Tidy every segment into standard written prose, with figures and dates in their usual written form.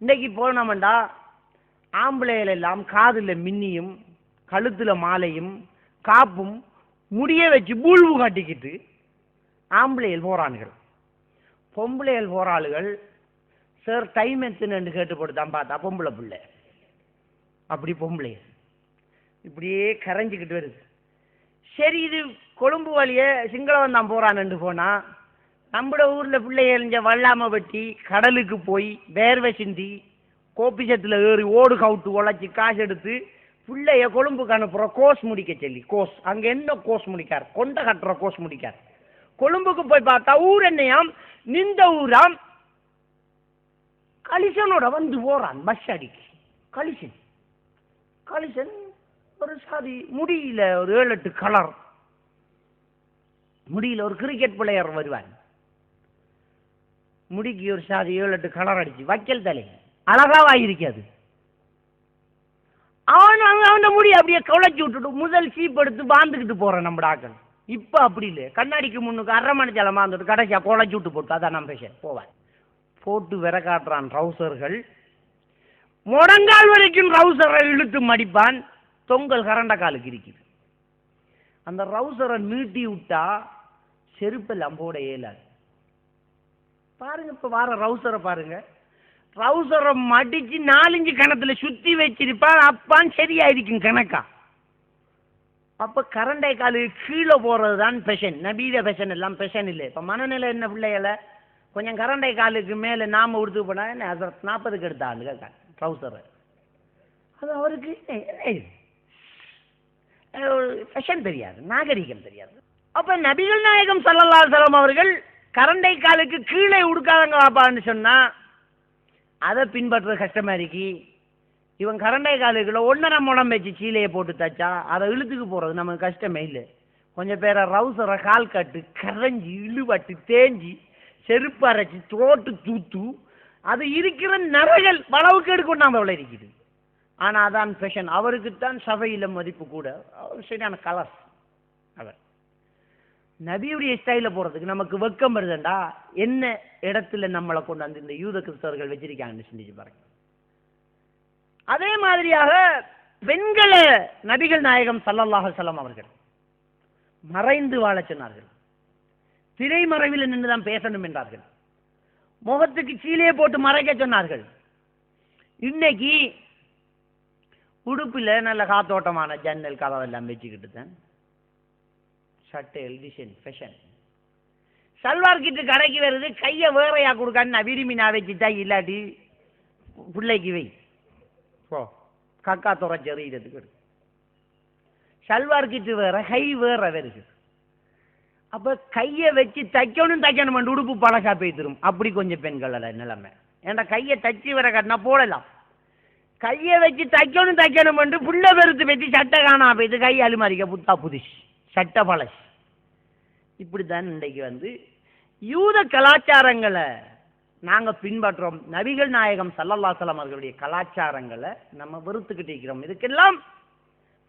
இன்னைக்கு போனோம்டா ஆம்பளைகள் எல்லாம் காதில் மின்னியும் கழுத்துல மாலையும் காப்பும் முடிய வச்சு பூல்வு காட்டிக்கிட்டு ஆம்பளைகள் போறானுகள். பொம்பளைகள் போறாளுகள் சார் டைம் எத்தனை கேட்டு போட்டுதான் பார்த்தா பொம்பளை பிள்ளை அப்படி பொம்பளை இப்படியே கரைஞ்சிக்கிட்டு வருது. சரி இது கொழும்பு வழிய சிங்களவன் தான் போறான்னு போனா நம்மட ஊர்ல பிள்ளைங்க வல்லாம வெட்டி கடலுக்கு போய் வேர்வை சிந்தி கோபிசத்துல ஏறி ஓடு கவுட்டு உழைச்சி காசு எடுத்து பிள்ளைய கொழும்புக்கு அனுப்புற கோர்ஸ் முடிக்க சொல்லி கோர்ஸ் அங்க என்ன கோர்ஸ் முடிக்கார் கொண்ட கட்டுற கோர்ஸ் முடிக்கார். கொழும்புக்கு போய் பார்த்தா ஊர் என்னையாம் நின்ற ஊராம் கலிசனோட வந்து போறான் பஸ் அடிக்கு. கலிசன் கலிசன் ஒரு சாதி முடியல ஒரு 7-8 கலர் முடியல ஒரு கிரிக்கெட் பிளேயர் வருவான் முடிக்கு ஒரு சாதி 7-8 கலர் அடிச்சு வைக்கல் தலை அழகாவாயிருக்காது. அவன் முடி அப்படியே குழைச்சி விட்டுட்டு முதல் சீப் எடுத்து பாந்துக்கிட்டு போறேன் நம்ம ஆக்கள். இப்ப அப்படி இல்லை, கண்ணாடிக்கு முன்னுக்கு 1/2 மணி நேரம் பாந்துட்டு கடைசியா குழைச்சி விட்டு போட்டு அதான் நம்ம பேச போவான். போட்டு விர காட்டுறான் ட்ரௌசர்கள், முடங்கால் வரைக்கும் ட்ரௌசரை இழுத்து மடிப்பான். தொங்கல் கரண்ட காலுக்கு இருக்குது. அந்த ரவுசரை நீட்டி விட்டா செருப்பெல்லாம் போட இயலாது. பாருங்க இப்ப வார ரவுசரை பாருங்க, ரவுசரை மடிச்சு 4-5 கணத்துல சுத்தி வச்சிருப்பான். அப்பான் சரியாயிருக்கும் கணக்கா. அப்ப கரண்டை காலு கீழே போறதுதான் பெஷன். நபீத பெஷன் எல்லாம் பெஷன் இல்லை. இப்ப மனநிலை என்ன பிள்ளைகளை கொஞ்சம் கரண்டை காலுக்கு மேல நாம உடுத்து போனா என்ன 40க்கு எடுத்த ஆளுங்க ட்ரௌசரை. அது அவருக்கு ஃபேஷன் தெரியாது, நாகரிகம் தெரியாது. அப்ப நபிகள் நாயகம் ஸல்லல்லாஹு அலைஹி வஸல்லம் அவர்கள் கரண்டை காலுக்கு கீழே உடுக்காதங்க வாப்பான்னு சொன்னா அதை பின்பற்ற கஷ்டமா இருக்கு. இவன் கரண்டை காலுக்குள்ள 1.5 முழம் வச்சு சீலையை போட்டு தச்சா அதை இழுத்துக்கு போறது நமக்கு கஷ்டமே இல்லை. கொஞ்சம் பேரை ரவுசரை கால் கட்டு கரைஞ்சி இழுவட்டு தேஞ்சி செருப்பு அரைச்சி தோட்டு தூத்து அது இருக்கிற நரைகள் வளவுக்கு எடுக்கணும் அவ்வளோ இருக்குது. ஆனா அதான் ஃபேஷன். அவருக்குத்தான் சபையில மதிப்பு கூட. அவர் சரியான கலர். அவர் நபியுடைய ஸ்டைல போறதுக்கு நமக்கு வெக்கம் வருதுண்டா என்ன இடத்துல நம்மளை கொண்டு வந்து இந்த யூத கிறிஸ்தவர்கள் வச்சிருக்காங்கன்னு சிந்திச்சு பாருங்க. அதே மாதிரியாக பெண்களை நபிகள் நாயகம் ஸல்லல்லாஹு அலைஹி வஸல்லம் அவர்கள் மறைந்து வாழ சொன்னார்கள். திரைமறைவில் நின்றுதான் பேசணும் என்றார்கள். முகத்துக்கு சீலையை போட்டு மறைக்க சொன்னார்கள். இன்னைக்கு உடுப்பில் நல்ல காத்தோட்டமான ஜன்னல் கதவெல்லாம் வச்சுக்கிட்டு தான் சட்டைகள் டிசைன் ஃபேஷன். சல்வார் கிட்டு கடைக்கு வருது, கையை வேறையா கொடுக்கான்னு நான் விரும்பி நான் வச்சுட்டா இல்லாட்டி பிள்ளைக்கு வை ஓ கக்கா துறைச்செறிகிறதுக்கு. சல்வார் கிட்டு வேற கை வேற வருது. அப்ப கையை வச்சு தைக்கணும் உடுப்பு பழசா போய்த்திரும். அப்படி கொஞ்சம் பெண்கள் நிலைமை. ஏன்னா கையை தச்சு வர கட்டினா போடலாம், கையை வச்சு தைக்கணும் புள்ள பெருத்து வச்சு சட்டை காணா போயிட்டு கை அலுமாரிக்க புத்தா புதுசு சட்டை பழசு. இப்படித்தான் இன்றைக்கு வந்து யூத கலாச்சாரங்களை நாங்க பின்பற்றோம். நபிகள் நாயகம் ஸல்லல்லாஹு அலைஹி வஸல்லம் அவர்களுடைய கலாச்சாரங்களை நம்ம வெறுத்துக்கிட்டு இருக்கிறோம். இதுக்கெல்லாம்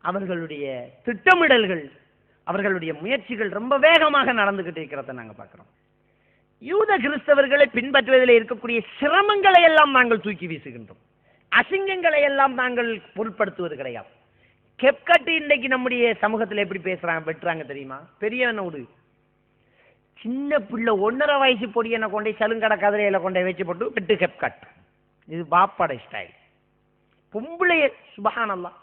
அவர்களுடைய திட்டமிடல்கள் அவர்களுடைய முயற்சிகள் ரொம்ப வேகமாக நடந்துகிட்டு இருக்கிறத நாங்க பார்க்கிறோம். யூத கிறிஸ்தவர்களை பின்பற்றுவதில் இருக்கக்கூடிய சிரமங்களை எல்லாம் நாங்கள் தூக்கி வீசுகின்றோம். அசிங்கங்களை எல்லாம் நாங்கள் பொருட்படுத்துவது கிடையாது. கெப்கட்டு இன்னைக்கு நம்முடைய சமூகத்தில் எப்படி பேசுறாங்க வெட்டுறாங்க தெரியுமா? பெரியவனோடு சின்ன பிள்ளை 1.5 வயசு பொடியனை கொண்டே சலுங்கடை கதிரையில கொண்டே வச்சு போட்டு வெட்டு கெப்கட். இது பாப்பாடை ஸ்டைல். பொம்பளைய சுபஹானல்லாஹ்.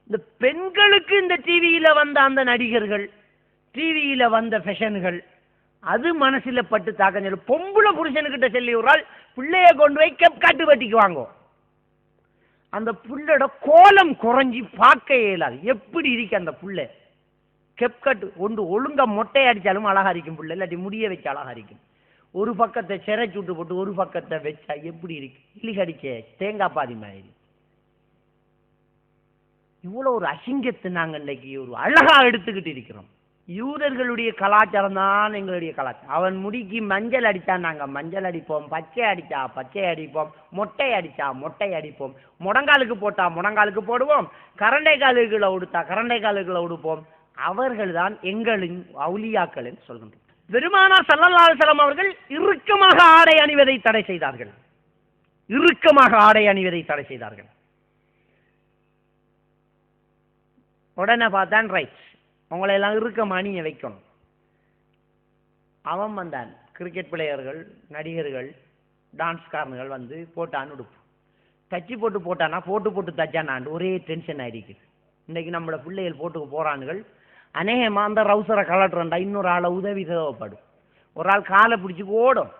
இந்த பெண்களுக்கு இந்த டிவியில வந்த அந்த நடிகர்கள், டிவியில வந்த ஃபேஷன்கள் அது மனசுல பட்டு தாக்கஞ்சல். பொம்பளை புருஷனுக்கிட்ட சொல்லி ஒரு ஆள் பிள்ளைய கொண்டு போய் கெப்கட்டு வெட்டிக்கு வாங்கோ. அந்த புள்ளோட கோலம் குறைஞ்சி பார்க்க இயலாது. எப்படி இருக்கு அந்த புள்ள கெப்கட் ஒன்று ஒழுங்கா மொட்டை அடிச்சாலும் அழகா இருக்கும் புள்ள, இல்லாட்டி முடிய வச்சு அழகா இருக்கும். ஒரு பக்கத்தை சிறைச்சு விட்டு போட்டு ஒரு பக்கத்தை வச்சா எப்படி இருக்கு? இலி கடிச்ச தேங்காய் பாதி மாதிரி. இவ்வளவு ஒரு அசிங்கத்தை நாங்கள் இன்னைக்கு ஒரு அழகா எடுத்துக்கிட்டு இருக்கிறோம். யூதர்களுடைய கலாச்சாரம் தான் எங்களுடைய கலாச்சாரம். அவன் முடிக்கு மஞ்சள் அடித்தா நாங்கள் மஞ்சள் அடிப்போம், பச்சை அடித்தா பச்சை அடிப்போம், மொட்டை அடித்தா மொட்டை அடிப்போம், முடங்காலுக்கு போட்டா முடங்காலுக்கு போடுவோம், கரண்டை காலுகளை உடுத்தா கரண்டை காலுகளை உடுப்போம். அவர்கள் தான் எங்களின் அவுலியாக்கள் என்று சொல்கின்றோம். பெருமானார் ஸல்லல்லாஹு அலைஹி வஸல்லம் அவர்கள் இறுக்கமாக ஆடை அணிவதை தடை செய்தார்கள். இறுக்கமாக ஆடை அணிவதை தடை செய்தார்கள். உடனே பார்த்தான், ரைட், உங்களை எல்லாம் இறுக்கமாக அணிய வைக்கணும். அவன் வந்தான், கிரிக்கெட் பிளேயர்கள், நடிகர்கள், டான்ஸ்காரர்கள் வந்து போட்டான்னு உடுப்பு தச்சு போட்டானா போட்டு தச்சானாண்டு ஒரே டென்ஷன் ஆயிருக்குது. இன்னைக்கு நம்மளோட பிள்ளைகள் போட்டுக்கு போறானுகள், அநேகமாக அந்த ரவுசரை கலட்டுறா, இன்னொரு ஆளை உதவி தேவைப்படும், ஒரு ஆள் காலை பிடிச்சி ஓடும்,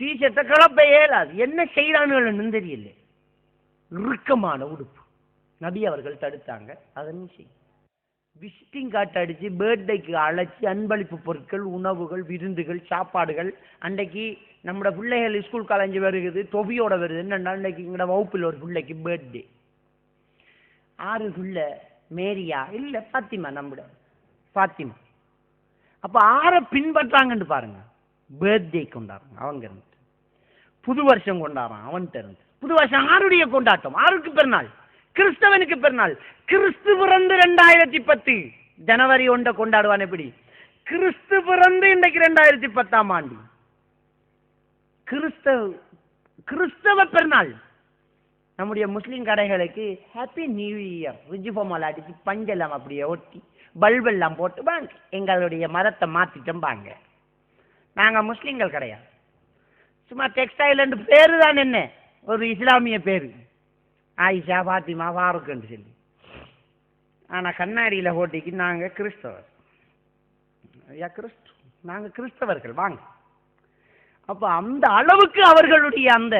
டிஷர்ட்டை கிளப்ப இயலாது, என்ன செய்யறானுன்னு தெரியல. இறுக்கமான உடுப்பு நபி அவர்கள் தடுத்தாங்க. அதன் செய்ய விசிட்டிங் கார்டு அடிச்சு பர்த்டேக்கு அழைச்சி அன்பளிப்பு பொருட்கள், உணவுகள், விருந்துகள், சாப்பாடுகள். அன்றைக்கு நம்மளோட பிள்ளைகள் ஸ்கூல் காலேஜ் வருகுது, தொபியோட வருது. என்னன்னா அன்றைக்கு எங்களோட வகுப்பில் ஒரு பிள்ளைக்கு பர்த்டே. 6 பிள்ளை, மேரியா இல்லை பாத்திமா, நம்மட பாத்திமா. அப்போ 6 பின்பற்றாங்கன்னு பாருங்க. பர்த்டே கொண்டாடுறாங்க அவங்க இருந்து, புது வருஷம் கொண்டாடுறான் அவன்கிட்ட இருந்து. புது வருஷம் ஆருடைய கொண்டாட்டம், ஆருக்கு பெருநாள், கிறிஸ்தவனுக்கு பெருநாள். கிறிஸ்து பிறந்து 2010 ஜனவரி 1 கொண்டாடுவான். எப்படி கிறிஸ்து பிறந்து இன்றைக்கு 2010ஆம் ஆண்டு கிறிஸ்தவ பெருநாள். நம்முடைய முஸ்லீம் கடைகளுக்கு ஹாப்பி நியூ இயர் ரிஜிபோமால் அடிச்சு பஞ்செல்லாம் அப்படியே ஒட்டி பல்பெல்லாம் போட்டு வாங்க, எங்களுடைய மதத்தை மாத்திட்டோம் வாங்க. நாங்க முஸ்லீம்கள் கிடையாது, சும்மா டெக்ஸ்டைல் பேரு தான், என்ன ஒரு இஸ்லாமிய பேரு, ஆயிஷா, பாத்திமா, ஃபாரூக்னு சொல்லி. ஆனா கண்ணாடியில போட்டிக்கு நாங்க கிறிஸ்தவர், நாங்க கிறிஸ்தவர்கள் வாங்க. அப்ப அந்த அளவுக்கு அவர்களுடைய அந்த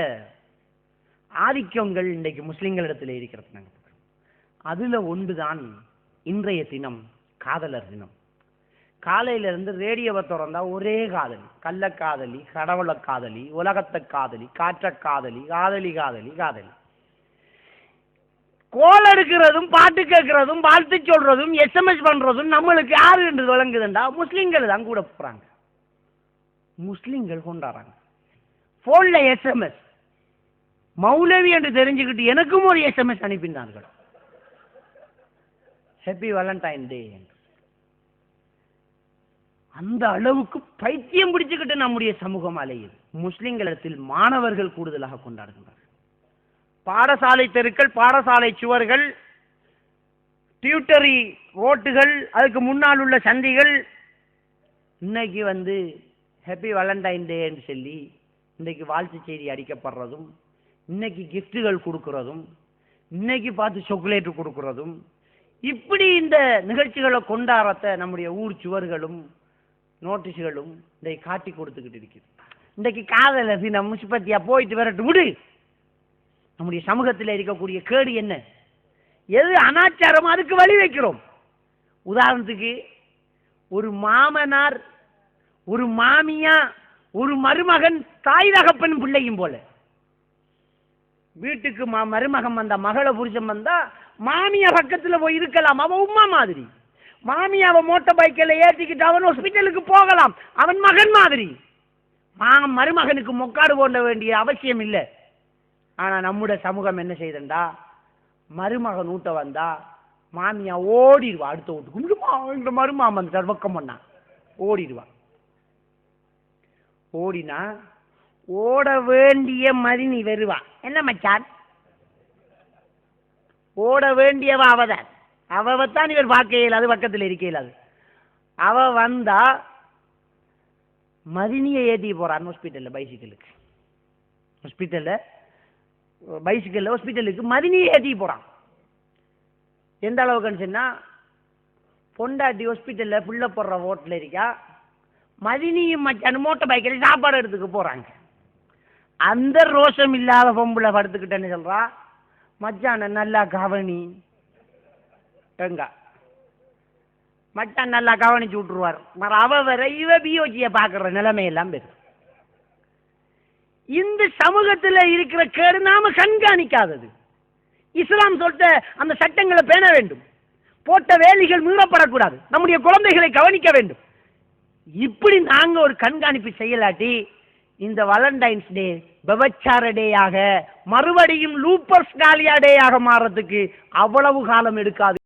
ஆதிக்கங்கள் இன்றைக்கு முஸ்லிம்களிடத்தில் இருக்கிறது. அதுல ஒன்றுதான் இன்றைய தினம் காதலர் தினம். காலையில இருந்து ரேடியோவை திறந்தா ஒரே காதலி, கள்ளக்காதலி, கடவுள காதலி, உலகத்தை காதலி, காற்ற காதலி, காதலி காதலி காதலி. கோல் எடுக்கிறதும், பாட்டு கேட்கறதும், வாழ்த்து சொல்றதும், SMS பண்றதும் நம்மளுக்கு யாரு என்று விளங்குதுண்டா? முஸ்லிம்கள் தான் கூட போறாங்க, முஸ்லிம்கள் கொண்டாடுறாங்க. போன்ல SMS மௌலவி என்று தெரிஞ்சுக்கிட்டு எனக்கும் ஒரு SMS அனுப்பினார்கள், ஹாப்பி வேலண்டைன் டே. அந்த அளவுக்கு பைத்தியம் பிடிச்சுக்கிட்டு நம்முடைய சமூகம் அலையுது. முஸ்லிம்களிடத்தில் மாணவர்கள் கூடுதலாக கொண்டாடுகின்றனர். பாடசாலை தெருக்கள், பாடசாலை சுவர்கள், டியூட்டரி ரோட்டுகள், அதுக்கு முன்னால் உள்ள சந்திகள் இன்னைக்கு வந்து ஹாப்பி வேலண்டைன் டே என்று சொல்லி இன்னைக்கு வாழ்த்து செய்தி அடிக்கப்படுறதும், இன்னைக்கு கிஃப்ட்டுகள் கொடுக்கறதும், இன்னைக்கு பார்த்து சாக்லேட் கொடுக்கறதும், இப்படி இந்த நிகழ்ச்சிகளை கொண்டாடத்தை நம்முடைய ஊர் சுவர்களும் நோட்டீஸ்களும் இன்றைக்கு காட்டி கொடுத்துக்கிட்டு இருக்குது. இன்றைக்கு காதலர் தினம் முசிபத்தியா போயிட்டு வரட்டு விடு. நம்முடைய சமூகத்தில் இருக்கக்கூடிய கேடு என்ன, எது அனாச்சாரம், அதுக்கு வழி வைக்கிறோம். உதாரணத்துக்கு ஒரு மாமனார், ஒரு மாமியா, ஒரு மருமகன் தாய் தகப்பன் பிள்ளையும் போல. வீட்டுக்கு மருமகன் வந்தா, மகளை புருஷன் வந்தா, மாமியா பக்கத்தில் போய் இருக்கலாம், அவன் உமா மாதிரி. மாமியாவை மோட்டார் பைக்கில் ஏற்றிக்கிட்டு அவன் ஹாஸ்பிட்டலுக்கு போகலாம், அவன் மகன் மாதிரி. மருமகனுக்கு மொக்காடு போட வேண்டிய அவசியம் இல்லை. ஆனா நம்முடைய சமூகம் என்ன செய்தா, மருமகன் ஊட்ட வந்தா மாமியா ஓடிடுவா, அடுத்த வீட்டுக்கு இந்த மருமாமன் சர்வக்கம் பண்ணா ஓடிடுவா. ஓடினா ஓட வேண்டிய மதினி வருவா, என்ன மச்சான் ஓட வேண்டியவா அவதான், அவத்தான் இவர் பார்க்க இயலாது, பக்கத்தில் இருக்க இயலாது. அவ வந்தா மதினியை ஏற்றி போறான் ஹாஸ்பிட்டல்ல, பைசிக்கலுக்கு ஹாஸ்பிட்டல்ல பைசிக்கல்ல ஹாஸ்பிட்டலுக்கு மதினியை ஏற்றி போறான். எந்த அளவுக்குன்னு சொன்னா, பொண்டாட்டி ஹாஸ்பிட்டல்ல புள்ள போடுற ஓட்டில் இருக்கா, மதினியும் மச்சான் மோட்டார் பைக்கில் சாப்பாடு எடுத்துக்க போறாங்க. அந்த ரோஷம் இல்லாத பொம்பளை படுத்துக்கிட்டேன்னு சொல்றா, மச்சான நல்லா கவனி, எங்க மச்சான் நல்லா கவனிச்சு விட்டுருவார். அவ வர இவ பியோஜியை பார்க்குற நிலைமையெல்லாம் பெரு. இந்த சமூகத்தில் இருக்கிற கேடு நாம கண்காணிக்காதது. இஸ்லாம் சொல்லிட்ட அந்த சட்டங்களை பேண வேண்டும், போட்ட வேலிகள் மீறப்படக்கூடாது, நம்முடைய குழந்தைகளை கவனிக்க வேண்டும். இப்படி நாங்க ஒரு கண்காணிப்பு செய்யலாட்டி இந்த வேலண்டைன்ஸ் டே விபச்சார டேயாக மறுபடியும் லூப்பர்ஸ் டாலியா டேயாக மாறதுக்கு அவ்வளவு காலம் எடுக்காது.